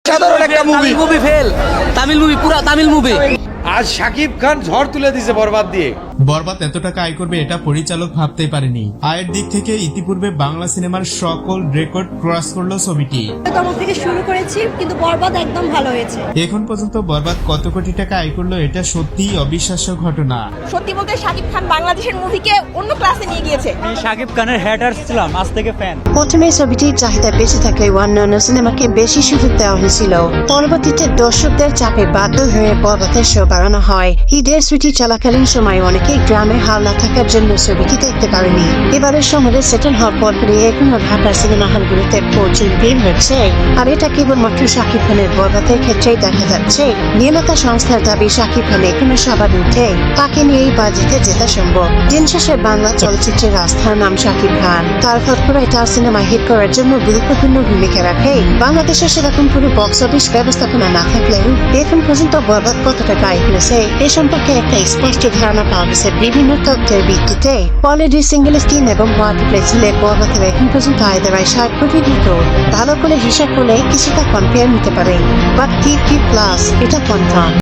সাধারণ একটা movie fail Tamil movie পুরা তামিল মুভি। আজ শাকিব খান ঝড় তুলে দিয়েছে বরবাদ দিয়ে। বরবাদ এত টাকা আয় করবে এটা পরিচালক ভাবতেই পারেনি। আয়ের দিক থেকে ইতিপূর্বে বাংলা সিনেমার সকল রেকর্ড ক্রস করলো ছবিটি। থেকে শুরু করেছি কিন্তু বরবাদ একদম ভালো হয়েছে। এখন পর্যন্ত বরবাদ কত কোটি টাকা আয় করলো এটা সত্যিই অবিশ্বাস্য ঘটনা। সত্যি বলতে শাকিব খান বাংলাদেশের মুভিকে অন্য ক্লাসে নিয়ে গিয়েছে। আমি শাকিব খানের হেটার্স ছিলাম, আজ থেকে ফ্যান। প্রথমে ছবিটির চাহিদা বেশি থাকলে অন্যান্য সিনেমাকে বেশি সুযোগ দেওয়া হয়েছিল। পরবর্তীতে দর্শকদের চাপে বাধ্য হয়ে বরবাদের শো বাড়ানো হয়। ঈদের ছুটি চলাকালীন সময় অনেকেই গ্রামে হাওলা থাকার জন্য ছবিটি দেখতে পারেনি। এবারের শহরে সেটেল হওয়ার পর এখনো ঢাকার সিনেমা হলগুলোতে প্রচুর ভিড় হচ্ছে। আর এটা কেবলমাত্র শাকিব খানের বরবাদের ক্ষেত্রেই দেখা যাচ্ছে। নির্মাতা সংস্থার দাবি শাকিব খান এখনো সবার উঠে, তাকে নিয়েই বাজেটে জেতা সম্ভব। দিন শেষে বাংলা চলচ্চিত্রের আস্থার নাম শাকিব খান। তার তৎপরতায় তার সিনেমা হিট করার জন্য গুরুত্বপূর্ণ ভূমিকা রাখে। বাংলাদেশের সেরকম পুরো বক্স অফিস ব্যবস্থাপনা না থাকলেও এখন পর্যন্ত বরবাদ কত টাকা আয় করেছে এ সম্পর্কে একটা স্পষ্ট ধারণা পাওয়া গেছে বিভিন্ন তথ্যের ভিত্তিতে। অলরেডি সিঙ্গেল স্ক্রিন এবং মাল্টিপ্লেক্সে বরবাদের এখন পর্যন্ত আয় দাঁড়ায় 60 কোটি মতো। ভালো করে হিসাব করলে কিছুটা কম্পেয়ার নিতে পারে, বাট কি প্লাস এটা কনফার্ম।